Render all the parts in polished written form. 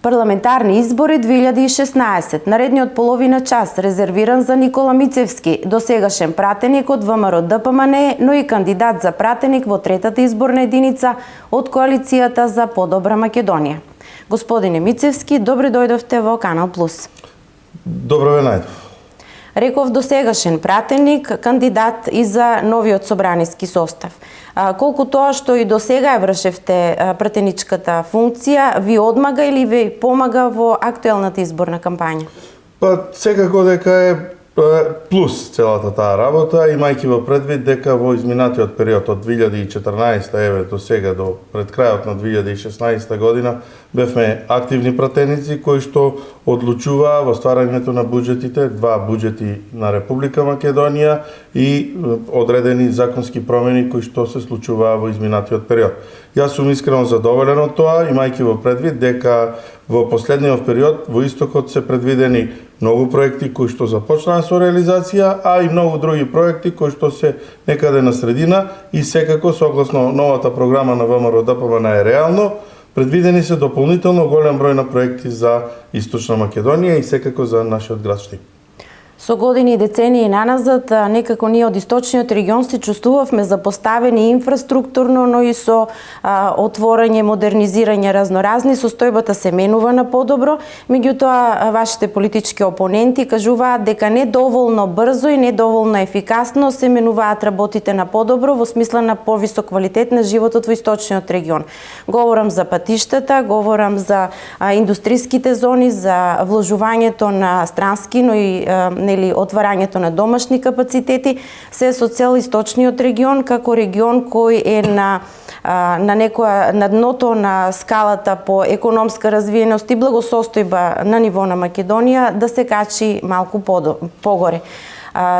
Парламентарни избори 2016. Наредниот половина час резервиран за Никола Мицевски, досегашен пратеник од ВМРО ДПМН, но и кандидат за пратеник во третата изборна единица од коалицијата за подобра Македонија. Господине Мицевски, добре дојдовте во Канал Плюс. Добро ве најдов. Реков досегашен пратеник, кандидат и за новиот собраниски состав. Колку тоа што и досега ја вршевте пратеничката функција, ви одмага или ви помага во актуелната изборна кампања? Па секако дека е плюс целата таа работа, имајќи во предвид дека во изминатиот период од 2014 еве до сега, до пред крајот на 2016 година, бевме активни пратеници кои што одлучуваа во стварањето на буџетите, два буџети на Република Македонија и одредени законски промени кои што се случуваа во изминатиот период. Јас сум искрено задоволен од тоа, имајќи во предвид дека во последниот период во истокот се предвидени многу проекти кои што започнаа со реализација, а и многу други проекти кои што се некаде на средина и секако согласно новата програма на ВМРО ДПМН е реално. Предвидени се дополнително голем број на проекти за Источна Македонија и секако за нашиот град Штип. Со години и децении наназад, некако ние од источниот регион се чувствувавме запоставени инфраструктурно, но и со отворање, модернизирање разноразни, состојбата се менува на подобро, меѓутоа вашите политички опоненти кажуваат дека недоволно брзо и недоволно ефикасно се менуваат работите на подобро во смисла на повисок квалитет на животот во источниот регион. Говорам за патиштата, говорам за индустриските зони, за вложувањето на странски, но и отварањето на домашни капацитети, се со цел источниот регион како регион кој е на дното на скалата по економска развиеност и благосостојба на ниво на Македонија да се качи малку погоре.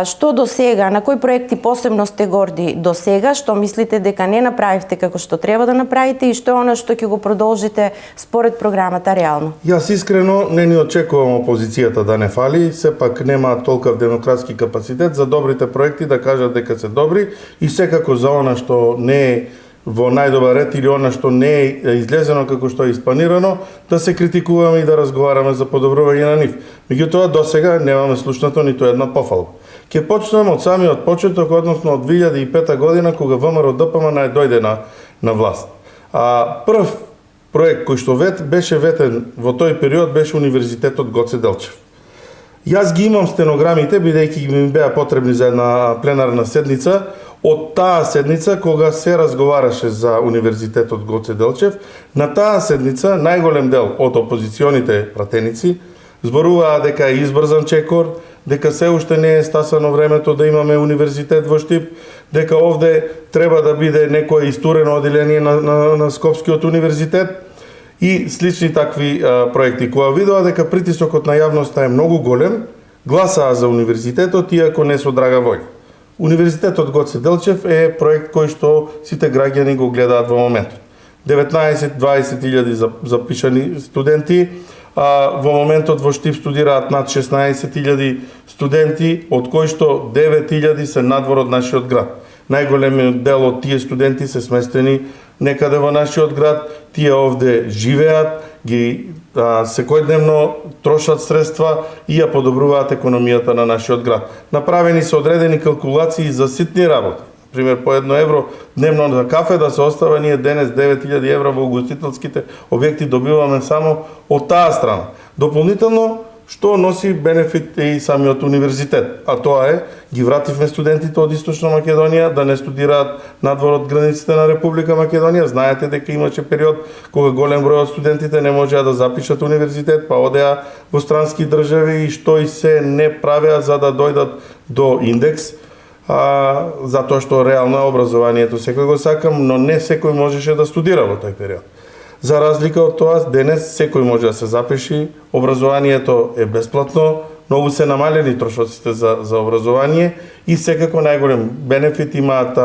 Што до сега, на кои проекти посебно сте горди до сега, што мислите дека не направивте како што треба да направите и што е она што ќе го продолжите според програмата реално? Јас искрено не ни очекувам опозицијата да не фали, сепак нема толков демократски капацитет за добрите проекти да кажат дека се добри и секако за она што не е во најдобар ред или она што не е излезено како што е испланирано, да се критикуваме и да разговараме за подобрување на нив. Меѓутоа, до сега немаме слушнато ниту една пофалба. Ќе почнем од самиот почеток, односно од 2005 година, кога ВМРО ДПМН дојде на власт. Прв проект кој што беше ветен во тој период беше Универзитетот Гоце Делчев. Јас ги имам стенограмите, бидејќи ми беа потребни за една пленарна седница, од таа седница, кога се разговараше за Универзитетот Гоце Делчев, на таа седница најголем дел од опозиционите пратеници зборуваа дека е избрзан чекор, дека се уште не е стасано времето да имаме универзитет во Штип, дека овде треба да биде некое истурено оделение на Скопскиот универзитет и слични такви проекти. Кога видоа дека притисокот на јавноста е многу голем, гласаа за универзитетот, иако не со драга волја. Универзитетот Гоце Делчев е проект кој што сите граѓани го гледаат во моментот. 19-20 илјади запишани студенти, во моментот во Штип студираат над 16.000 студенти, од кои што 9.000 се надвор од нашиот град. Најголемиот дел од тие студенти се сместени некаде во нашиот град, тие овде живеат, ги секојдневно трошат средства и ја подобруваат економијата на нашиот град. Направени се одредени калкулации за ситни работи. Пример, по 1 евро дневно за кафе да се остава, ние денес 9000 евро во угостителските објекти добиваме само од таа страна. Дополнително, што носи бенефит и самиот универзитет, а тоа е, ги вративме студентите од Источна Македонија да не студираат надвор од границите на Република Македонија. Знаете дека имаше период кога голем број од студентите не можеа да запишат универзитет, па одеа во странски држави и што и се не правеа за да дојдат до индекс, затоа што реално е образованието. Секој го сакам, но не секој можеше да студира во тој период. За разлика од тоа, денес секој може да се запиши, образованието е бесплатно, многу се намалени трошоците за образование и секако најголем бенефит имаат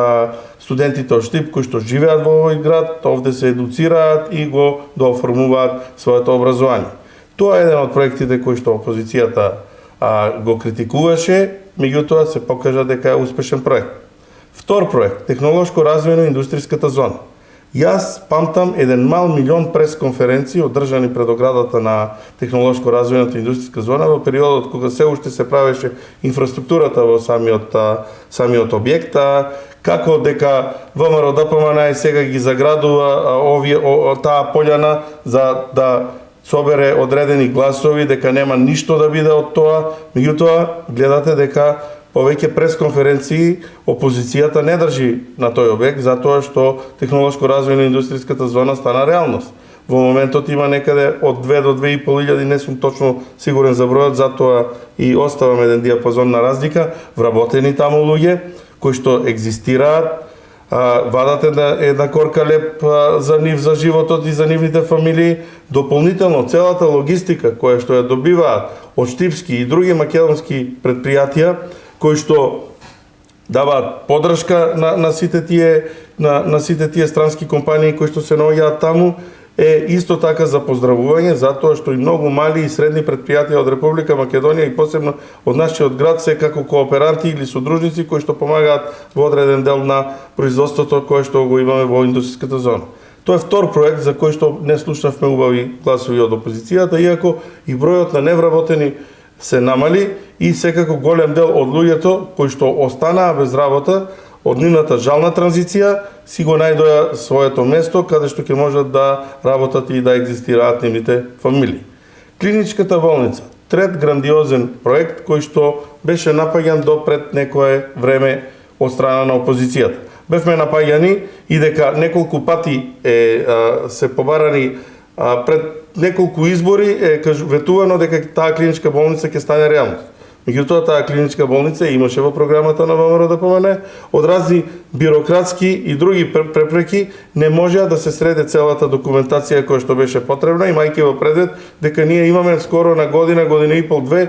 студентите од Штип кои што живеат во овој град, овде се едуцираат и го дооформуваат своето образование. Тоа е еден од проектите кои што опозицијата го критикуваше, меѓутоа се покажа дека е успешен проект. Втор проект, технолошко развојно индустријската зона. Јас памтам еден мал милион пресконференции одржани пред оградата на Технолошко развојната индустријска зона во периодот кога се уште се правеше инфраструктурата во самиот објект, како дека ВМРО ДПМН сега ги заградува таа пољана за да собере одредени гласови, дека нема ништо да биде од тоа. Меѓутоа, гледате дека повеќе пресконференции опозицијата не држи на тој објект, затоа што Технолошко развојна индустријската зона стана реалност. Во моментот има некаде од 2 до 2.500, не сум точно сигурен за бројот, затоа и оставам еден диапазон на разлика, вработени таму луѓе кои што екзистираат, вадат една корка леп за нив, за животот и за нивните фамилии. Дополнително целата логистика која што ја добиваат од штипски и други македонски предпријатија, кои што даваат поддршка на сите тие странски компании кои што се наоѓаат таму, е исто така за поздравување, затоа што и многу мали и средни предпријатија од Република Македонија и посебно од нашиот град се како кооперанти или содружници кои што помагаат во одреден дел на производството кое што го имаме во индустријската зона. Тоа е втор проект за кој што не слушнавме убави гласови од опозицијата, иако и бројот на невработени се намали и секако голем дел од луѓето кои што останаа без работа од нивната жална транзиција си го најдоа своето место каде што ќе можат да работат и да екзистираат нивните фамилии. Клиничката болница, трет грандиозен проект кој што беше напаѓан до пред некое време од страна на опозицијата. Бевме напаѓани и дека неколку пати се побарани пред неколку избори е ветувано дека таа клиничка болница ќе стане реалност. Меѓутоа, таа клиничка болница имаше во програмата на ВМРО ДПМН, од разни бирократски и други препреки не можеа да се среде целата документација која што беше потребна, имајќи во предвид дека ние имаме скоро на година и пол, 2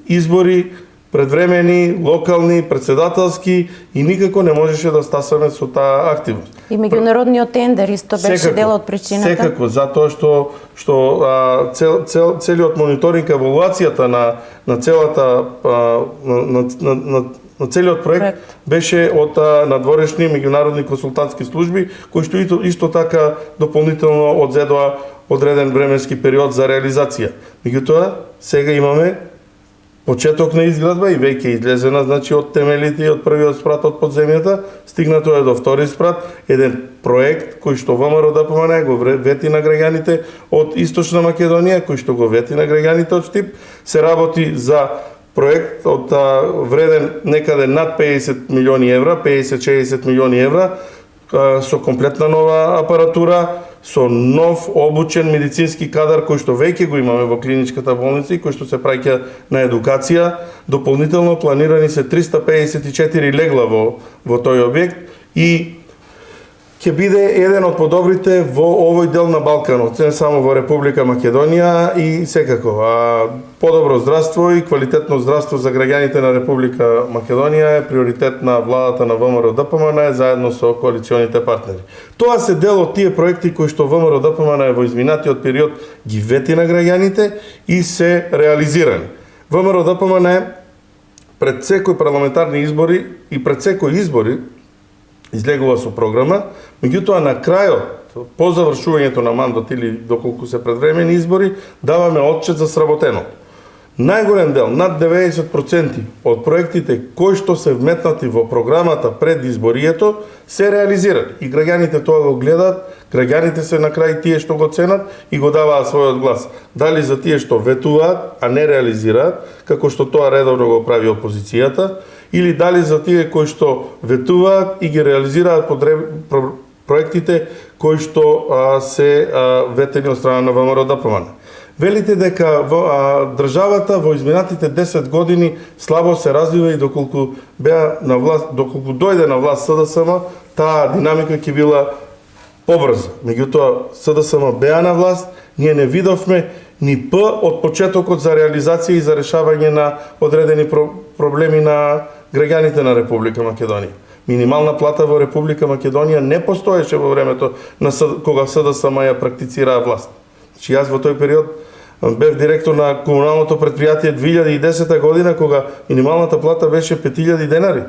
избори предвремени, локални, председателски и никако не можеше да стасаме со таа активност. И меѓународниот тендер исто беше дел од причината. Секако, затоа што целиот мониторинг, евалуацијата на целата на целиот проект беше од надворешни меѓународни консултантски служби, кои што исто така дополнително одзедоа одреден временски период за реализација. Меѓутоа, сега имаме почеток на изградба и веќе излезена, значи од темелите и од првиот спрат од подземјата, стигнато е до втори спрат, еден проект кој што ВМРО ДПМН го вети на граѓаните од Источна Македонија, кој што го вети на граѓаните од Штип, се работи за проект од вреден некаде над 50 милиони евра, 50-60 милиони евра, со комплетна нова апаратура, со нов обучен медицински кадар кој што веќе го имаме во клиничката болница и кој што се праќа на едукација. Дополнително планирани се 354 легла во тој објект и ќе биде еден од подобрите во овој дел на Балканот, не само во Република Македонија и секако. Подобро здравство и квалитетно здравство за граѓаните на Република Македонија е приоритет на владата на ВМРО ДПМН заедно со коалиционите партнери. Тоа се дел од тие проекти кои што ВМРО ДПМН во изминатиот период ги вети на граѓаните и се реализирани. ВМРО ДПМН пред секој парламентарни избори и пред секој избори излегува со програма, меѓутоа на крајот, по завршувањето на мандат или доколку се предвремени избори, даваме отчет за сработеното. Најголем дел, над 90% од проектите кои што се вметнати во програмата пред изборието, се реализирани. И граѓаните тоа го гледаат, граѓаните се на крај тие што го ценат и го даваат својот глас. Дали за тие што ветуваат, а не реализираат, како што тоа редовно го прави опозицијата, или дали за тие кои што ветуваат и ги реализираат проектите кои што се ветени од страна на ВМРО ДПМН. Велите дека државата во изминатите 10 години слабо се развива и доколку дојде на власт СДСМ, таа динамика ќе била побрза. Меѓутоа, СДСМ беа на власт, ние не видовме ни П од почетокот за реализација и за решавање на одредени проблеми на граѓаните на Република Македонија. Минимална плата во Република Македонија не постоеше во времето кога СДСМ ја практицираа власт. Значи, јас во тој период бев директор на комуналното предпријатие 2010 година, кога минималната плата беше 5000 денари.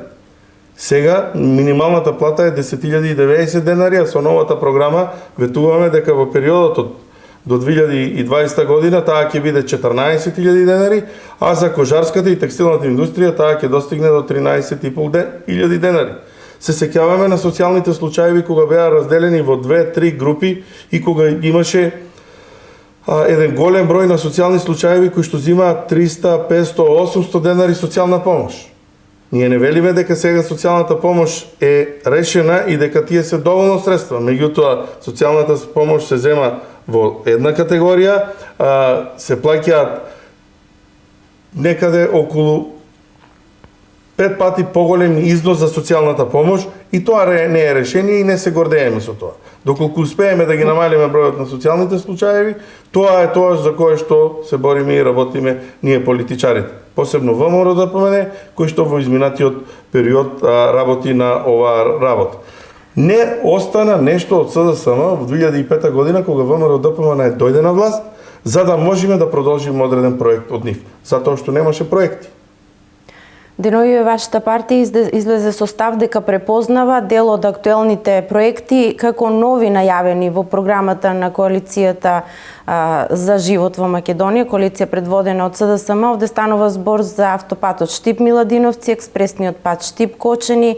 Сега минималната плата е 10.090 денари, а со новата програма ветуваме дека во периодот до 2020 година таа ќе биде 14.000 денари, а за кожарската и текстилната индустрија таа ќе достигне до 13.500 денари. Се сеќаваме на социјалните случаи кога беа разделени во 2-3 групи и кога имаше еден голем број на социјални случаи кои што земаат 300, 500, 800 денари социјална помош. Ние не велиме дека сега социјалната помош е решена и дека тие се доволно средства. Меѓутоа, социјалната помош се зема во една категорија, се плаќаат некаде околу 5 пати поголем износ за социјалната помош и тоа не е решение и не се гордееме со тоа. Доколку успееме да ги намалиме бројот на социјалните случаи, тоа е тоа за кое што се бориме и работиме ние политичарите. Посебно ВМРО ДПМН, кој што во изминатиот период работи на оваа работа. Не остана нешто од СДСМ во 2005 година кога ВМРО ДПМН дојде на власт, за да можеме да продолжиме одреден проект од нив, затоа што немаше проекти. Деновиве вашата партија излезе со став дека препознава дел од актуелните проекти како нови најавени во програмата на коалицијата за живот во Македонија, коалиција предводена од СДСМ. Овде станува збор за автопатот Штип-Миладиновци, експресниот пат Штип-Кочани,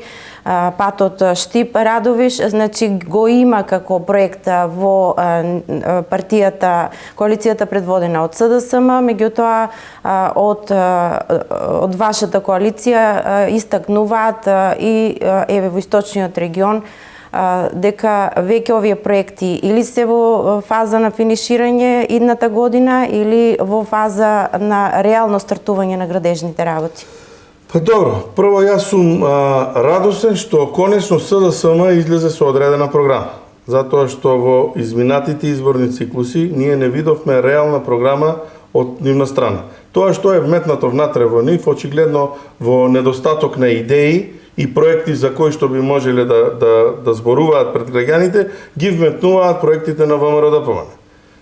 патот Штип-Радовиш, значи го има како проект во партијата, коалицијата предводена од СДСМ, меѓутоа од вашата коалиција истакнуваат и еве во источниот регион дека веќе овие проекти или се во фаза на финиширање идната година или во фаза на реално стартување на градежните работи. Па добро, прво јас сум радосен што конечно СДСМ излезе со одредена програма. Затоа што во изминатите изборни циклуси ние не видовме реална програма од нивна страна. Тоа што е вметнато внатре во нив, очигледно во недостаток на идеи и проекти за кои што би можеле да зборуваат пред граѓаните, ги вметнуваат проектите на ВМРО ДПМН.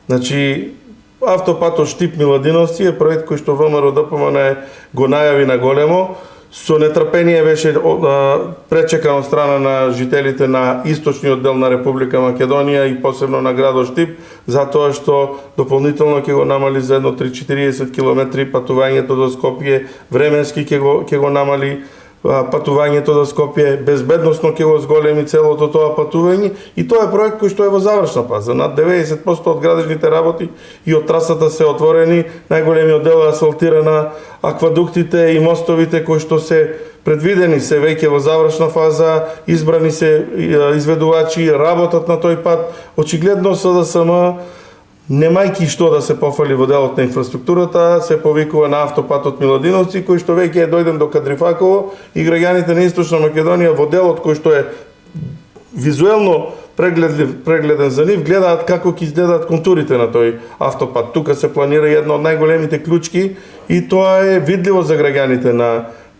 Значи, автопатот Штип-Миладиновци е проект кој што ВМРО ДПМН го најави на големо, со нетрпение беше пречекан од страна на жителите на источниот дел на Република Македонија и посебно на градот Штип, затоа што дополнително ќе го намали за едно 340 километри патувањето до Скопје, временски ќе го намали патувањето до Скопје, безбедносно ќе го зголеми целото тоа патување и тоа е проект кој што е во завршна фаза. Над 90% од градежните работи и од трасата се отворени, најголемиот дел е асфалтирана, аквадуктите и мостовите кои што се предвидени се веќе во завршна фаза, избрани се изведувачи, работат на тој пат. Очигледно СДСМ немајки што да се пофали во делот на инфраструктурата, се повикува на автопатот Миладиновци, кој што веќе е дојден до Кадрифаково и граѓаните на Источна Македонија во делот кој што е визуелно прегледен за нив, гледаат како ќе изгледаат контурите на тој автопат. Тука се планира една од најголемите клучки и тоа е видливо за граѓаните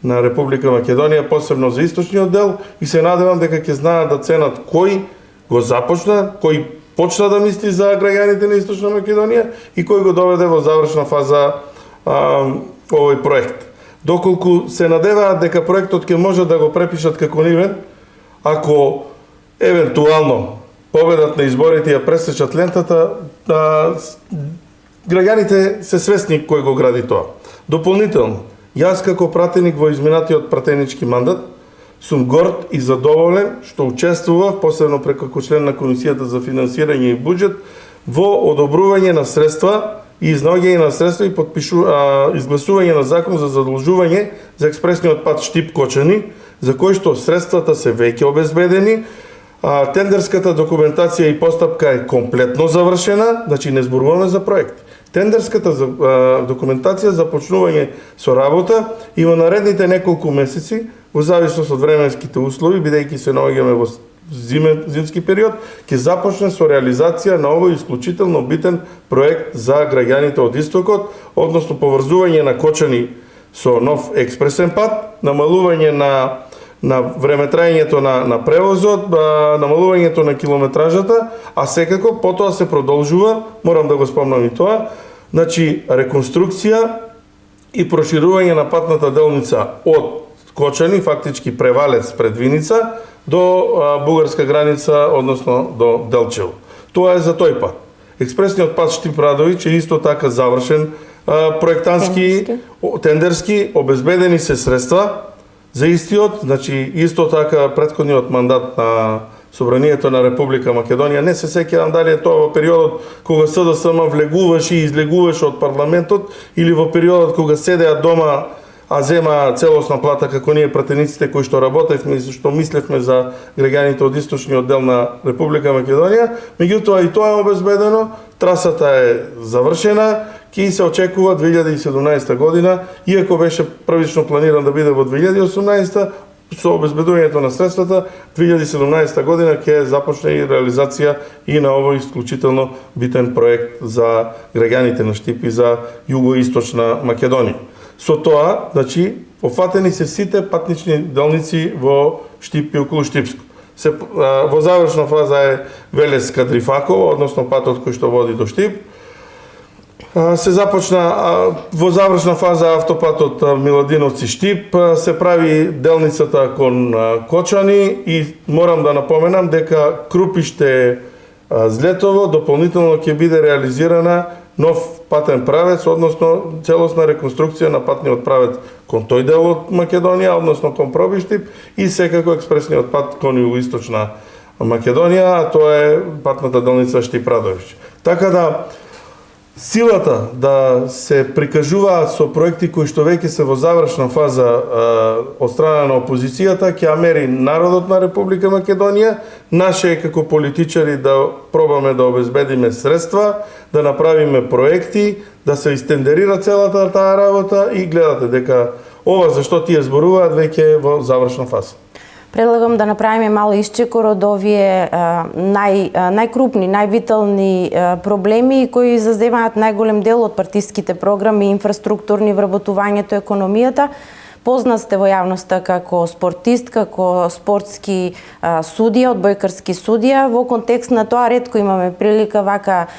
на Република Македонија, посебно за источниот дел и се надевам дека ќе знаат да ценат кој го започна, кој почна да мисли за граѓаните на Источна Македонија и кој го доведе во завршна фаза овој проект. Доколку се надеваат дека проектот ќе може да го препишат како нивен, ако евентуално победат на изборите ја пресечат лентата, граѓаните се свесни кој го гради тоа. Дополнително, јас како пратеник во изминатиот пратенички мандат, сум горд и задоволен што учествував, посебно преку член на Комисијата за финансирање и буџет, во одобрување на средства и изнаоѓање на средства и изгласување на закон за задолжување за експресниот пат Штип-Кочани, за кој што средствата се веќе обезбедени, тендерската документација и постапка е комплетно завршена, значи не зборуваме за проекти. Тендерската документација за почнување со работа и во наредните неколку месеци, во зависност од временските услови, бидејќи се наоѓаме во зимски период, ќе започне со реализација на овој исклучително битен проект за граѓаните од Истокот, односно поврзување на Кочани со нов експресен пат, намалување на времетраењето на превозот, намалувањето на километражата, а секако потоа се продолжува, морам да го спомнам и тоа, значи реконструкција и проширување на патната делница од Кочани, фактички Превалец пред Виница, до бугарска граница, односно до Делчево. Тоа е за тој пат. Експресниот пат Штип-Радович е исто така завршен проектански, тендерски, обезбедени се средства за истиот, значи исто така претходниот мандат на Собранието на Република Македонија, не се сеќавам дали е тоа во периодот кога СДСМ влегуваше и излегуваше од парламентот или во периодот кога седеа дома а зема целосна плата како ние пратениците кои што работевме и што мислевме за граѓаните од источниот дел на Република Македонија, меѓутоа и тоа е обезбедено, трасата е завршена, ќе се очекува 2017 година, иако беше првично планиран да биде во 2018, со обезбедувањето на средствата, 2017 година ќе започне и реализација и на овој исклучително битен проект за граѓаните на Штип и за југоисточна Македонија. Со тоа, значи, офатени се сите патнични делници во Штип и околу Штипско. Во завршна фаза е Велес Кадрифаково, односно патот кој што води до Штип. Се започна во завршна фаза автопатот Миладиновци Штип, се прави делницата кон Кочани и морам да напоменам дека Крупиште Злетово дополнително ќе биде реализирана нов патен правец, односно целосна реконструкција на патниот правец кон тој дел од Македонија, односно кон Пробиштип и секако експресниот пат кон југоисточна Македонија, а тоа е патната делница Штип-Радович. Така да силата да се прикажуваат со проекти кои што веќе се во завршна фаза од страна на опозицијата, ќе ја мери народот на Република Македонија, наше е како политичари да пробаме да обезбедиме средства, да направиме проекти, да се истендерира целата таа работа и гледате дека ова за што тие зборуваат веќе е во завршна фаза. Предлагам да направиме мал исчекор од овие најкрупни, највитални проблеми кои заземаат најголем дел од партиските програми, инфраструктурни, вработувањето, економијата. Познат сте во јавноста како спортист, како спортски судија, одбојкарски судија. Во контекст на тоа ретко имаме прилика вака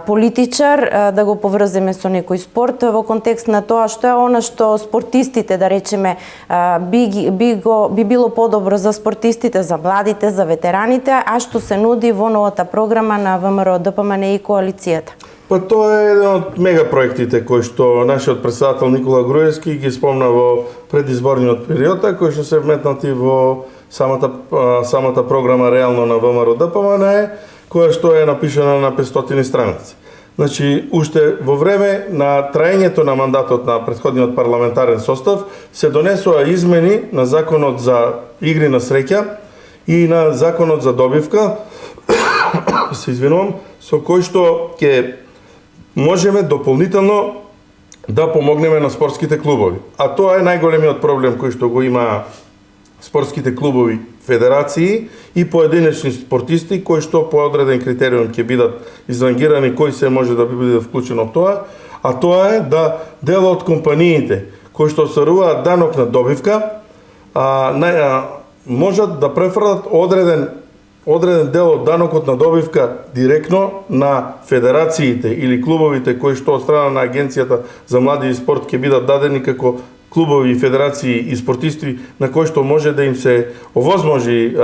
политичар да го поврземе со некој спорт. Во контекст на тоа што е она што спортистите, да речеме, би било подобро за спортистите, за младите, за ветераните, а што се нуди во новата програма на ВМРО ДПМН и коалицијата. Па тоа е еден од мегапроектите кои што нашиот претседател Никола Груевски ги спомна во предизборниот период, кои што се вметнати во самата програма реално на ВМРО ДПМН, која што е напишана на 500 страници. Значи, уште во време на траењето на мандатот на претходниот парламентарен состав се донесоа измени на Законот за игри на среќа и на Законот за добивка, се извинувам, со кој што ќе можеме дополнително да помогнеме на спортските клубови. А тоа е најголемиот проблем кој што го има спортските клубови, федерации и поединечни спортисти кои што по одреден критериум ќе бидат изрангирани кој се може да биде вклучен од тоа, а тоа е да дел од компаниите кои што остваруваат данок на добивка можат да префрлат одреден дел од данокот на добивка директно на федерациите или клубовите кои што од страна на Агенцијата за млади и спорт ќе бидат дадени како клубови, федерации и спортисти на кои што може да им се овозможи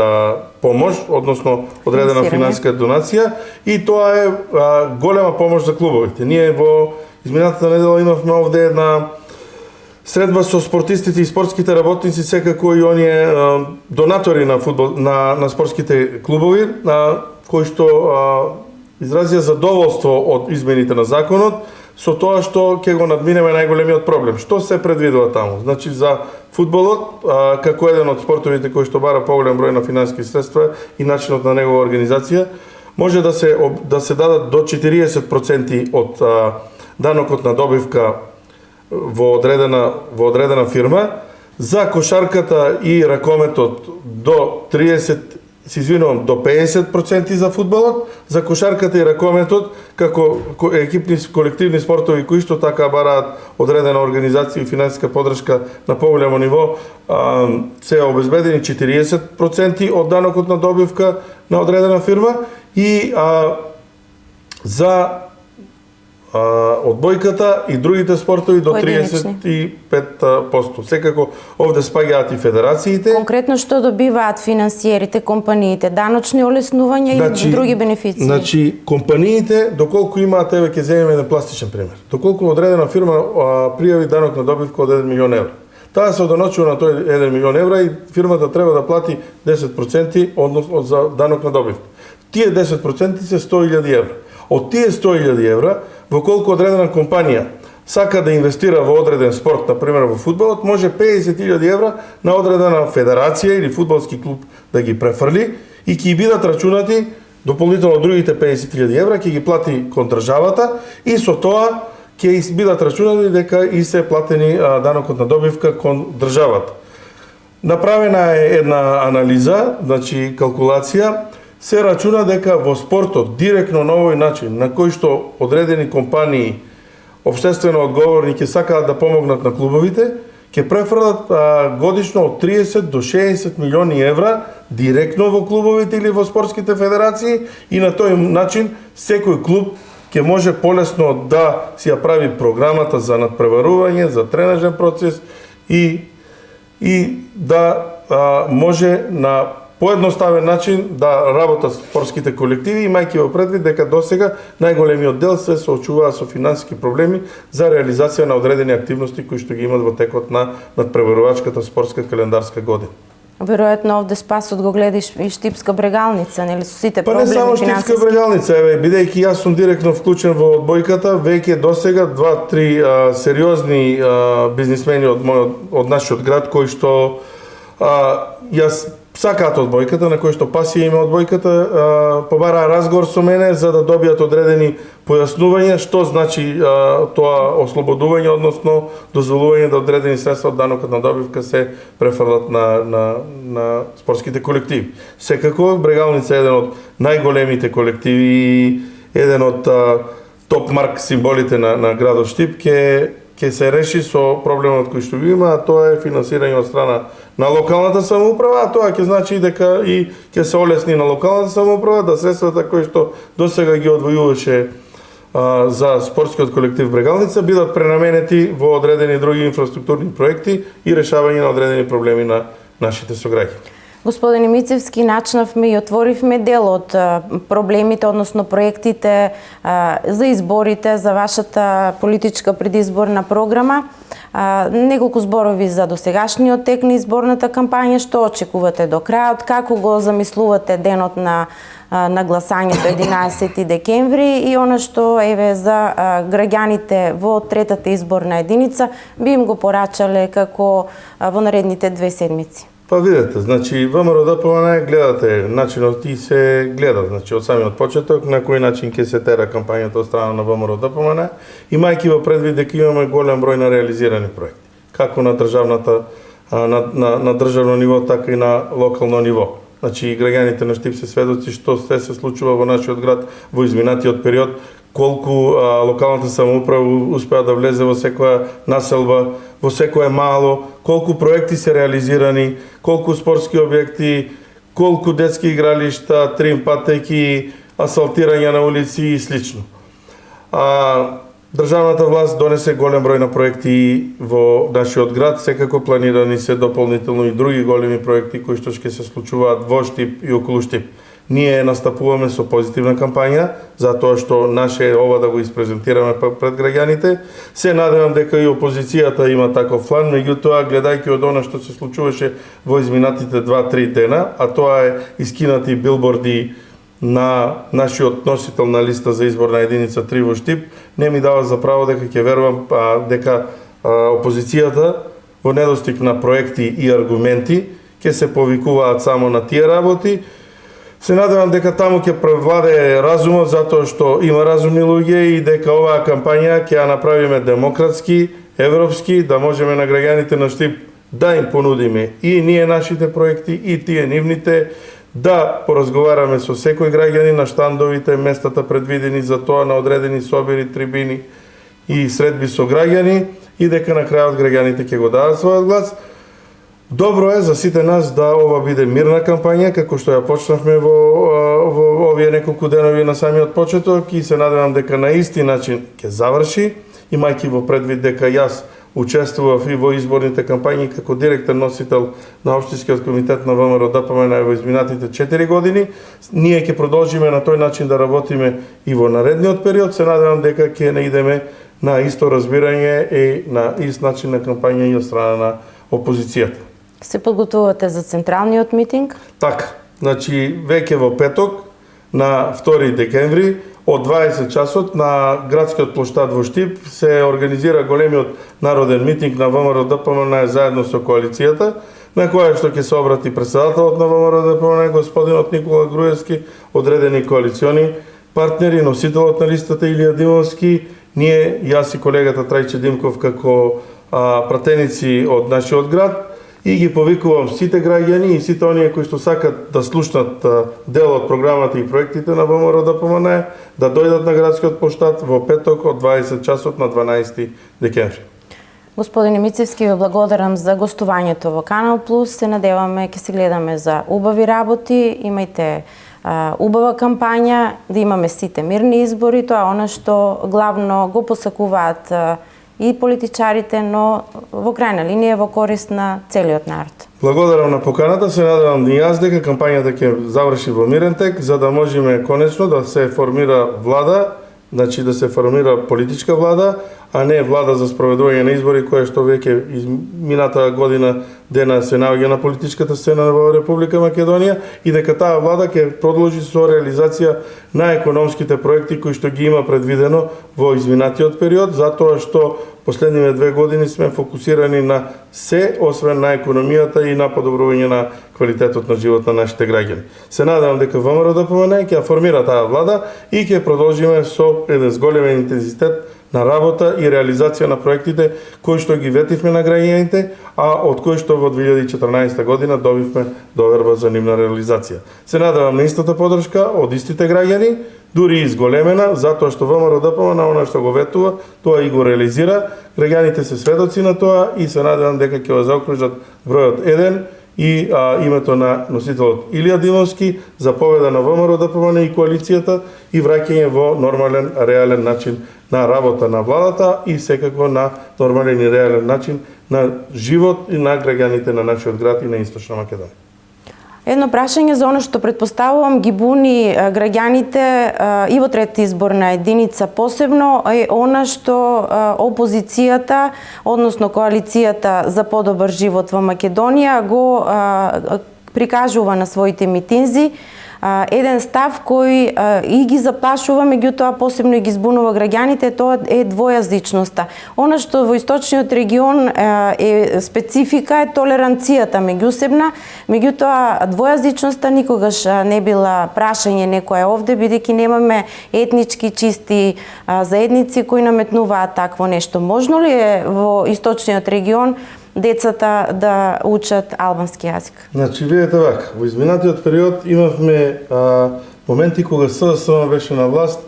помош, односно одредена финансиска донација и тоа е голема помош за клубовите. Ние во изминатата недела имавме овде една средба со спортистите и спортските работници, секако и оние донатори на фудбал, на спортските клубови, кои што изразија задоволство од измените на законот, со тоа што ќе го надминеме најголемиот проблем. Што се предвидува таму? Значи за фудбалот, како еден од спортовите кои што бара поголем број на финансиски средства и начинот на негова организација, може да се дадат до 40% од данокот на добивка во одредена фирма, за кошарката и ракометот до 50% за фудбалот, за кошарката и ракометот како екипни колективни спортови кои што така бараат одредена организација и финансиска поддршка на поголемо ниво, се обезбедени 40% од данокот на добивка на одредена фирма и за одбојката и другите спортови до Поединечни. 35%. Секако овде спаѓаат и федерациите. Конкретно што добиваат финансиерите, компаниите, даночни олеснувања и други бенефиции? Значи, компаниите, доколку имаат, еве ќе земеме еден пластичен пример. Доколку одредена фирма пријави данок на добивка од 1 милион евра. Таа се одоночува на тој 1 милион евра и фирмата треба да плати 10% односно за данок на добивка. Тие 10% се 100.000 евра. Од тие 100.000 евра, во колку одредена компанија сака да инвестира во одреден спорт, например во фудбалот, може 50.000 евра на одредена федерација или фудбалски клуб да ги префрли и ќе бидат рачунати дополнително другите 50.000 евра, ќе ги плати кон државата и со тоа ќе бидат рачунати дека и се платени данокот на добивка кон државата. Направена е една анализа, значи калкулација, се рачуна дека во спортот, директно на овој начин, на кој што одредени компании општествено одговорни ќе сакаат да помогнат на клубовите, ќе префрлат годишно од 30 до 60 милиони евра директно во клубовите или во спортските федерации и на тој начин секој клуб ќе може полесно да си ја прави програмата за надпреварување, за тренажен процес и да може на поедноставен начин да работат спортските колективи, имајќи во предвид дека досега најголемиот дел се соочуваа со финансиски проблеми за реализација на одредени активности кои што ги имат во текот на надпреварувачката спортска календарска година. Веројатно овде Спасот го гледаш и Штипска брегалница, нели, со сите Па проблеми не само финансиски. Штипска брегалница, еве, бидејќи јас сум директно вклучен во одбојката, веќе досега 2-3 сериозни бизнисмени од нашиот град кои што јас сакаат одбојката, на кој што пасија има одбојката, побараа разговор со мене за да добијат одредени појаснувања што значи тоа ослободување, односно дозволување да одредени средства од данокот на добивка се префрлат на спортските колективи. Секако, Брегалница е еден од најголемите колективи и еден од топ марк символите на градот Штип ќе се реши со проблемот кој што го има, а тоа е финансирање од страна на локалната самоуправа, а тоа ќе значи дека и ќе се олесни на локалната самоуправа да средствата кои што досега ги одвојуваше за спортскиот колектив Брегалница бидат пренаменети во одредени други инфраструктурни проекти и решавање на одредени проблеми на нашите сограѓани. Господин Мицевски, начнавме и отворивме дел од проблемите, односно проектите за изборите, за вашата политичка предизборна програма. Неколку зборови за досегашниот тек на изборната кампања, што очекувате до крајот, како го замислувате денот на гласањето 11 декември и она што еве за граѓаните во третата изборна единица би им го порачале како во наредните 2 седмици. Па видете, значи ВМРО ДПМН гледате начинот и се гледа, значи од самиот почеток на кој начин ќе се тера кампањата од страна на ВМРО ДПМН, имајќи во предвид дека имаме голем број на реализирани проекти, како на државната на државно ниво, така и на локално ниво. Значи граѓаните на Штип се сведоци што се случува во нашиот град во изминатиот период, колку локалната самоуправа успеа да влезе во секоја населба, во секое мало, колку проекти се реализирани, колку спортски објекти, колку детски игралишта, трим патеки, асфалтирање на улици и слично. Државната власт донесе голем број на проекти во нашиот град, секако планирани се дополнително и други големи проекти кои што ќе се случуваат во Штип и околу Штип. Ние настапуваме со позитивна кампања, затоа што наше ова да го испрезентираме пред граѓаните. Се надевам дека и опозицијата има таков план, меѓутоа, гледајќи од она што се случуваше во изминатите 2-3 дена, а тоа е искинати билборди на нашиот носител на листа за изборна единица 3 во Штип, не ми дава за право дека ќе верувам дека опозицијата во недостиг на проекти и аргументи ќе се повикуваат само на тие работи. Се надевам дека таму ќе превладее разумот, затоа што има разумни луѓе и дека оваа кампања ќе ја направиме демократски, европски, да можеме на граѓаните на Штип да им понудиме и ние нашите проекти и тие нивните, да поразговараме со секој граѓанин на штандовите, местата предвидени за тоа на одредени собери, трибини и средби со граѓани и дека на крајот граѓаните ќе го дадат својот глас. Добро е за сите нас да ова биде мирна кампања, како што ја почнавме во овие неколку денови на самиот почеток и се надевам дека на исти начин ќе заврши, имајќи во предвид дека јас учествував и во изборните кампањи како директен носител на Општинскиот комитет на ВМРО ДПМН во изминатите 4 години. Ние ќе продолжиме на тој начин да работиме и во наредниот период. Се надевам дека ќе не идеме на исто разбирање и на ист начин на кампања и од страна на опозицијата. Се подготвувате за централниот митинг? Така, значи веќе во петок на 2 декември од 20 часот на градскиот плоштад во Штип се организира големиот народен митинг на ВМРО ДПМН заедно со коалицијата, на која што ќе се обрати председателот на ВМРО ДПМН господинот Никола Груевски, одредени коалициони партнери, носителот на листата Илија Димовски, ние, јас и колегата Трајче Димков како пратеници од нашиот град, и ги повикувам сите граѓани и сите оние кои што сакат да слушнат дел од програмата и проектите на ВМРО ДПМН да дојдат на градскиот плоштад во петок од 20 часот на 12 декември. Господине Мицевски, ве благодарам за гостувањето во Канал Плюс. Се надеваме ќе се гледаме за убави работи. Имајте убава кампања, да имаме сите мирни избори. Тоа е она што главно го посакуваат и политичарите, но во крајна линија во корист на целиот народ. Благодарам на поканата, се надевам и јас дека кампањата ќе заврши во мирен тек, за да можеме конечно да се формира влада, значи да се формира политичка влада, а не влада за спроведување на избори, која што веќе минатаа година дена се наоѓа на политичката сцена во Република Македонија и дека таа влада ќе продолжи со реализација на економските проекти кои што ги има предвидено во изминатиот период, затоа што последниве 2 години сме фокусирани на се, освен на економијата и на подобрување на квалитетот на живот на нашите граѓани. Се надевам дека ВМРО ДПМН ќе формира таа влада и ќе продолжиме со еден зголемен интензитет на работа и реализација на проектите кои што ги ветивме на граѓаните, а од кои што во 2014 година добивме доверба за нивна реализација. Се надевам на истата подршка од истите граѓани, дури и зголемена, затоа што ВМРО ДПМН она што го ветува, тоа и го реализира. Граѓаните се сведоци на тоа и се надевам дека ќе го заокружат бројот 1 и името на носителот Илија Димовски за победа на ВМРО ДПМН и коалицијата и враќање во нормален, реален начин на работа на владата и секако на нормален и реален начин на живот и на граѓаните на нашиот град и на Источна Македонија. Едно прашање за оно што предпоставувам ги буни граѓаните и во третата изборна единица посебно е она што опозицијата, односно коалицијата за подобар живот во Македонија го прикажува на своите митинзи. Еден став кој и ги заплашува, меѓутоа посебно и ги збунува граѓаните, тоа е двојазичноста. Она што во источниот регион е специфика е толеранцијата меѓусебна, меѓутоа двојазичноста никогаш не била прашање некоја овде, бидејќи немаме етнички чисти заедници кои наметнуваат такво нешто. Можно ли е во источниот регион децата да учат албански јазик? Значи, видете вака, во изминатиот период имавме моменти кога СДСМ беше на власт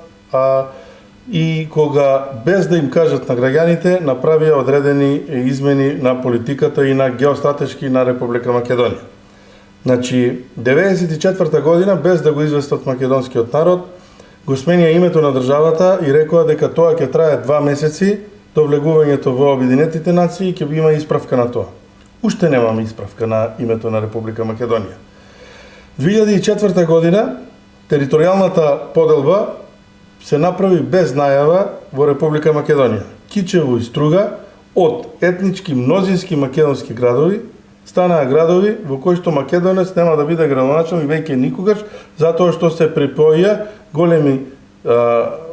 и кога без да им кажат на граѓаните направија одредени измени на политиката и на геостратешки на Република Македонија. Значи, 94 година, без да го известат македонскиот народ, го сменија името на државата и рекоа дека тоа ќе трае 2 месеци до влегувањето во Обединетите нации ќе има исправка на тоа. Уште немаме исправка на името на Република Македонија. 2004 година територијалната поделба се направи без најава во Република Македонија. Кичево и Струга од етнички мнозински македонски градови станаа градови во кои што македонец нема да биде градоначелник веќе никогаш, затоа што се припоја големи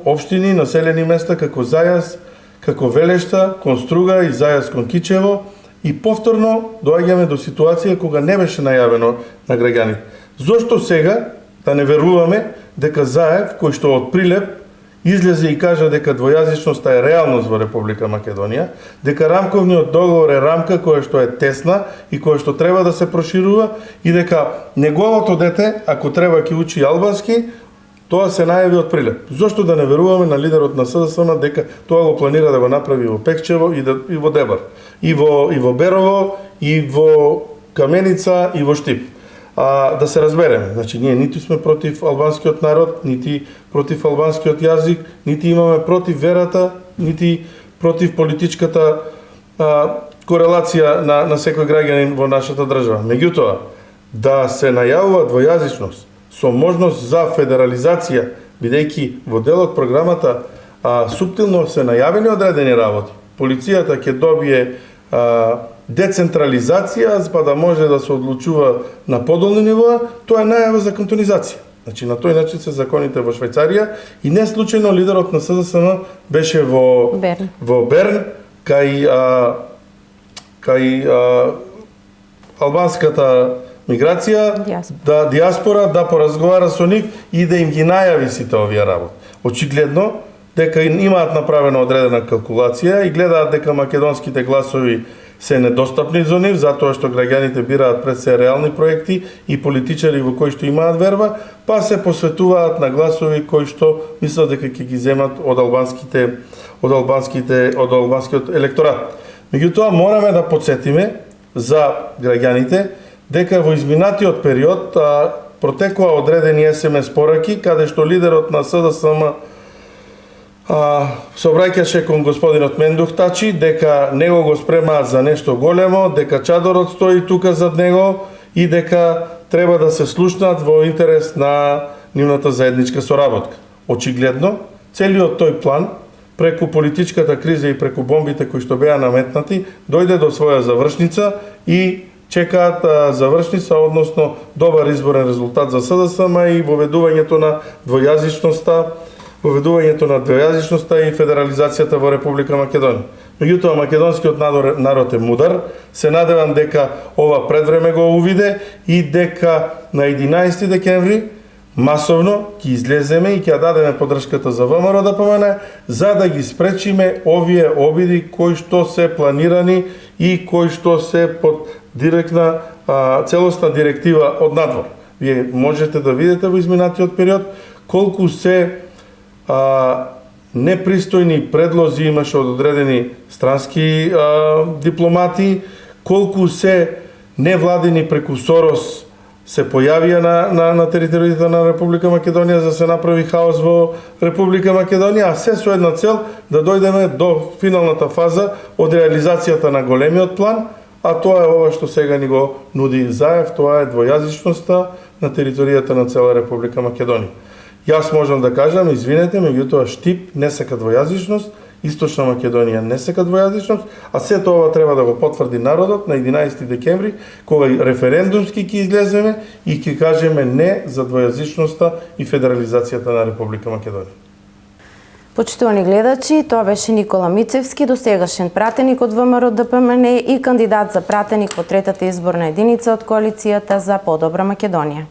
општини, населени места како Зајас, како Велешта, кон Струга и Зајас кон Кичево и повторно доаѓаме до ситуација кога не беше најавено на граѓаните. Зошто сега да не веруваме дека Заев, кој што од Прилеп излезе и кажа дека двојазичноста е реалност во Република Македонија, дека рамковниот договор е рамка која што е тесна и која што треба да се проширува и дека неговото дете, ако треба ќе учи албански, тоа се најави од Прилеп. Зошто да не веруваме на лидерот на СДСМ дека тоа го планира да го направи во Пекчево и во Дебар, и во Берово, и во Каменица и во Штип. Да се разбереме, значи ние ниту сме против албанскиот народ, нити против албанскиот јазик, нити имаме против верата, нити против политичката корелација на секој граѓанин во нашата држава. Меѓутоа, да се најавува двојазичност со можност за федерализација, бидејќи во делот програмата суптилно се најавени одредени работи. Полицијата ќе добие децентрализација, па да може да се одлучува на подолни нивоа, тоа е најава за кантонизација. Значи, на тој начин се законите во Швајцарија и не случајно лидерот на СДСМ беше во Берн, кај албанската миграција, диаспора, да поразговара со нив и да им ги најави сите овие работи. Очигледно, дека имаат направена одредена калкулација и гледаат дека македонските гласови се недостапни за нив, затоа што граѓаните бираат пред се реални проекти и политичари во кои што имаат верба, па се посветуваат на гласови кои што мислат дека ќе ги земат од албанскиот електорат. Меѓутоа мораме да потсетиме за граѓаните дека во изминатиот период протекува одредени СМС пораки каде што лидерот на СДСМ се обраќаше кон господинот Мендух Тачи дека него го спремаат за нешто големо, дека чадорот стои тука зад него и дека треба да се слушнат во интерес на нивната заедничка соработка. Очигледно, целиот тој план преку политичката криза и преку бомбите кои што беа наметнати, дојде до своја завршница и чекаат завршница, односно добар изборен резултат за СДСМ и воведувањето на двојазичноста и федерализацијата во Република Македонија. Меѓутоа, македонскиот народ е мудар, се надевам дека ова предвреме го увиде и дека на 11 декември масовно ќе излеземе и ќе дадеме поддршката за ВМРО ДПМН за да ги спречиме овие обиди кои што се планирани и кои што се под директна целосна директива од надвор. Вие можете да видите во изминатиот период колку се непристојни предлози имаше од одредени странски дипломати, колку се невладини преку Сорос се појавија на територијата на Република Македонија за да се направи хаос во Република Македонија, а се со една цел да дојдеме до финалната фаза од реализацијата на големиот план, а тоа е ова што сега ни го нуди Заев, тоа е двојазичноста на територијата на цела Република Македонија. Јас можам да кажам, извинете, меѓутоа Штип не сака двојазичност, Источна Македонија не сака двојазичност, а сето ова треба да го потврди народот на 11 декември, кога референдумски ќе излеземе и ќе кажеме не за двојазичноста и федерализацијата на Република Македонија. Почитувани гледачи, тоа беше Никола Мицевски, досегашен пратеник од ВМРО ДПМН и кандидат за пратеник во третата изборна единица од коалицијата за подобра Македонија.